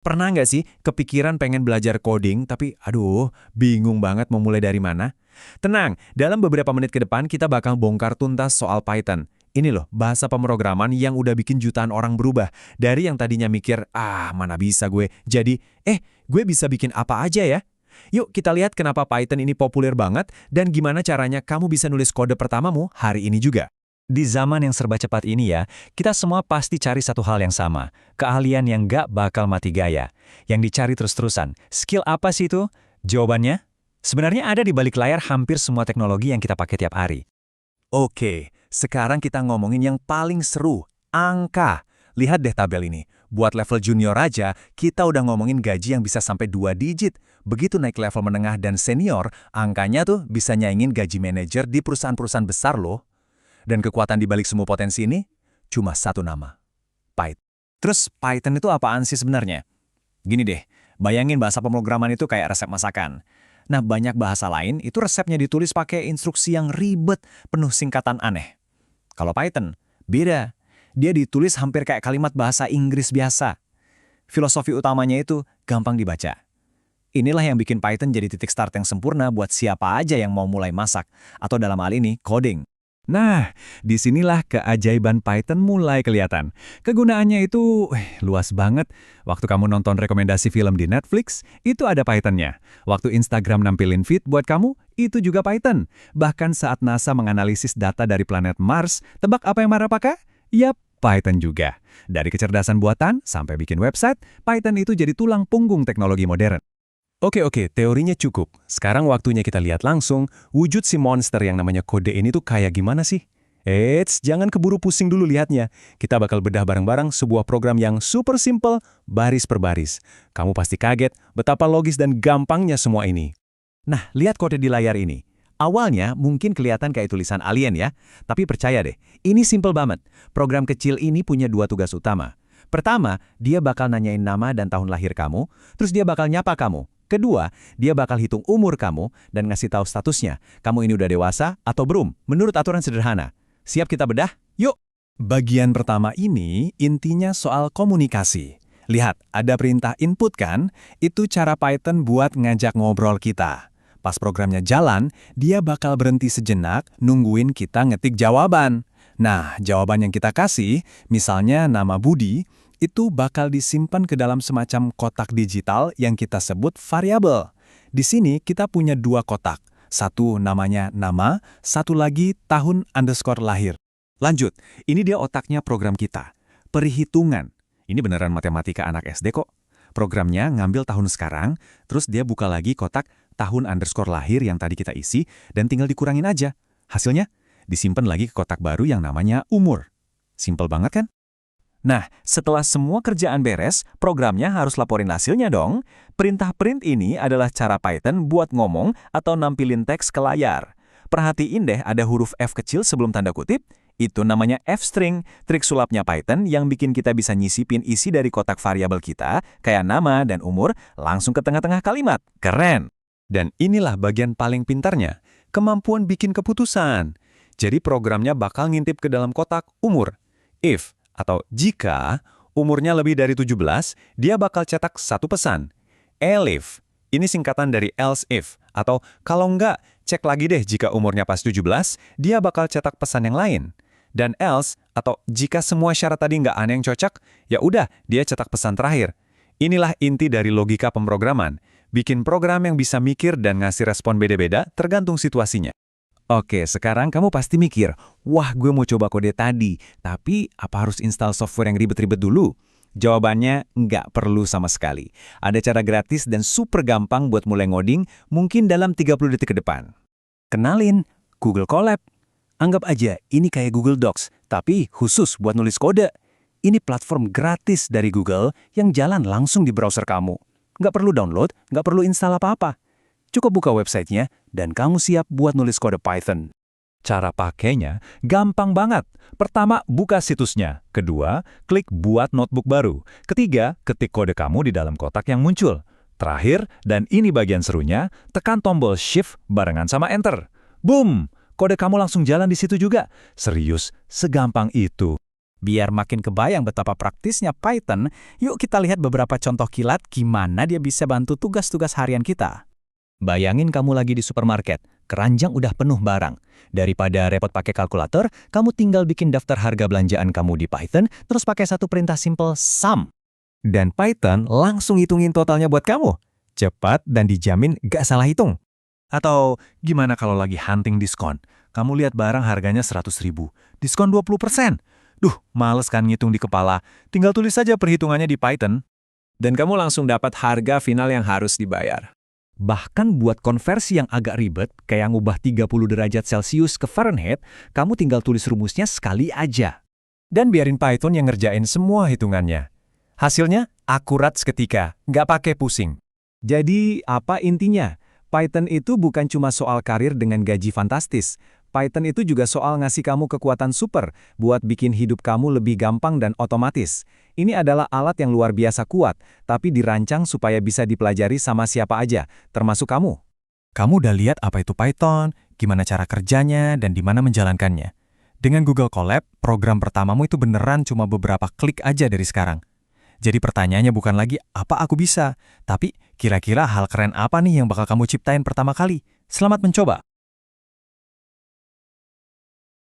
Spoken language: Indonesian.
Pernah nggak sih kepikiran pengen belajar coding, tapi aduh, bingung banget mau mulai dari mana? Tenang, dalam beberapa menit ke depan kita bakal bongkar tuntas soal Python. Ini loh, bahasa pemrograman yang udah bikin jutaan orang berubah. Dari yang tadinya mikir, mana bisa gue, jadi, gue bisa bikin apa aja ya? Yuk kita lihat kenapa Python ini populer banget, dan gimana caranya kamu bisa nulis kode pertamamu hari ini juga. Di zaman yang serba cepat ini ya, kita semua pasti cari satu hal yang sama. Keahlian yang nggak bakal mati gaya. Yang dicari terus-terusan. Skill apa sih itu? Jawabannya? Sebenarnya ada di balik layar hampir semua teknologi yang kita pakai tiap hari. Oke, sekarang kita ngomongin yang paling seru, angka. Lihat deh tabel ini. Buat level junior aja, kita udah ngomongin gaji yang bisa sampai 2 digit. Begitu naik level menengah dan senior, angkanya tuh bisa nyaingin gaji manajer di perusahaan-perusahaan besar loh. Dan kekuatan di balik semua potensi ini, cuma satu nama, Python. Terus Python itu apaan sih sebenarnya? Gini deh, bayangin bahasa pemrograman itu kayak resep masakan. Nah, banyak bahasa lain itu resepnya ditulis pakai instruksi yang ribet, penuh singkatan aneh. Kalau Python, beda. Dia ditulis hampir kayak kalimat bahasa Inggris biasa. Filosofi utamanya itu gampang dibaca. Inilah yang bikin Python jadi titik start yang sempurna buat siapa aja yang mau mulai masak, atau dalam hal ini, coding. Nah, disinilah keajaiban Python mulai kelihatan. Kegunaannya itu luas banget. Waktu kamu nonton rekomendasi film di Netflix, itu ada Python-nya. Waktu Instagram nampilin feed buat kamu, itu juga Python. Bahkan saat NASA menganalisis data dari planet Mars, tebak apa yang Mara pakai? Yap, Python juga. Dari kecerdasan buatan sampai bikin website, Python itu jadi tulang punggung teknologi modern. Oke, teorinya cukup. Sekarang waktunya kita lihat langsung wujud si monster yang namanya kode ini tuh kayak gimana sih? Eits, jangan keburu pusing dulu lihatnya. Kita bakal bedah bareng-bareng sebuah program yang super simple, baris per baris. Kamu pasti kaget betapa logis dan gampangnya semua ini. Nah, lihat kode di layar ini. Awalnya mungkin kelihatan kayak tulisan alien ya, tapi percaya deh, ini simple banget. Program kecil ini punya dua tugas utama. Pertama, dia bakal nanyain nama dan tahun lahir kamu, terus dia bakal nyapa kamu. Kedua, dia bakal hitung umur kamu dan ngasih tahu statusnya. Kamu ini udah dewasa atau belum, menurut aturan sederhana. Siap kita bedah? Yuk! Bagian pertama ini intinya soal komunikasi. Lihat, ada perintah input kan? Itu cara Python buat ngajak ngobrol kita. Pas programnya jalan, dia bakal berhenti sejenak nungguin kita ngetik jawaban. Nah, jawaban yang kita kasih, misalnya nama Budi, itu bakal disimpan ke dalam semacam kotak digital yang kita sebut variabel. Di sini kita punya dua kotak. Satu namanya nama, satu lagi tahun underscore lahir. Lanjut, ini dia otaknya program kita. Perhitungan. Ini beneran matematika anak SD kok. Programnya ngambil tahun sekarang, terus dia buka lagi kotak tahun underscore lahir yang tadi kita isi, dan tinggal dikurangin aja. Hasilnya, disimpan lagi ke kotak baru yang namanya umur. Simpel banget kan? Nah, setelah semua kerjaan beres, programnya harus laporin hasilnya dong. Perintah print ini adalah cara Python buat ngomong atau nampilin teks ke layar. Perhatiin deh ada huruf F kecil sebelum tanda kutip. Itu namanya F-string, trik sulapnya Python yang bikin kita bisa nyisipin isi dari kotak variabel kita, kayak nama dan umur, langsung ke tengah-tengah kalimat. Keren! Dan inilah bagian paling pintarnya, kemampuan bikin keputusan. Jadi programnya bakal ngintip ke dalam kotak umur. If atau jika umurnya lebih dari 17, dia bakal cetak satu pesan. Elif, ini singkatan dari else if, atau kalau enggak, cek lagi deh jika umurnya pas 17, dia bakal cetak pesan yang lain. Dan else, atau jika semua syarat tadi nggak ada yang cocok, ya udah, dia cetak pesan terakhir. Inilah inti dari logika pemrograman. Bikin program yang bisa mikir dan ngasih respon beda-beda tergantung situasinya. Oke, sekarang kamu pasti mikir, wah gue mau coba kode tadi, tapi apa harus install software yang ribet-ribet dulu? Jawabannya, nggak perlu sama sekali. Ada cara gratis dan super gampang buat mulai ngoding, mungkin dalam 30 detik ke depan. Kenalin, Google Colab. Anggap aja ini kayak Google Docs, tapi khusus buat nulis kode. Ini platform gratis dari Google yang jalan langsung di browser kamu. Nggak perlu download, nggak perlu install apa-apa. Cukup buka websitenya, dan kamu siap buat nulis kode Python. Cara pakainya gampang banget. Pertama, buka situsnya. Kedua, klik buat notebook baru. Ketiga, ketik kode kamu di dalam kotak yang muncul. Terakhir, dan ini bagian serunya, tekan tombol Shift barengan sama Enter. Boom! Kode kamu langsung jalan di situ juga. Serius, segampang itu. Biar makin kebayang betapa praktisnya Python, yuk kita lihat beberapa contoh kilat gimana dia bisa bantu tugas-tugas harian kita. Bayangin kamu lagi di supermarket, keranjang udah penuh barang. Daripada repot pakai kalkulator, kamu tinggal bikin daftar harga belanjaan kamu di Python, terus pakai satu perintah simple sum. Dan Python langsung hitungin totalnya buat kamu. Cepat dan dijamin gak salah hitung. Atau gimana kalau lagi hunting diskon? Kamu lihat barang harganya 100.000, diskon 20%. Duh, males kan ngitung di kepala. Tinggal tulis saja perhitungannya di Python. Dan kamu langsung dapat harga final yang harus dibayar. Bahkan buat konversi yang agak ribet, kayak ngubah 30 derajat Celcius ke Fahrenheit, kamu tinggal tulis rumusnya sekali aja. Dan biarin Python yang ngerjain semua hitungannya. Hasilnya akurat seketika, nggak pakai pusing. Jadi, apa intinya? Python itu bukan cuma soal karir dengan gaji fantastis. Python itu juga soal ngasih kamu kekuatan super buat bikin hidup kamu lebih gampang dan otomatis. Ini adalah alat yang luar biasa kuat, tapi dirancang supaya bisa dipelajari sama siapa aja, termasuk kamu. Kamu udah lihat apa itu Python, gimana cara kerjanya, dan di mana menjalankannya. Dengan Google Colab, program pertamamu itu beneran cuma beberapa klik aja dari sekarang. Jadi pertanyaannya bukan lagi apa aku bisa, tapi kira-kira hal keren apa nih yang bakal kamu ciptain pertama kali. Selamat mencoba!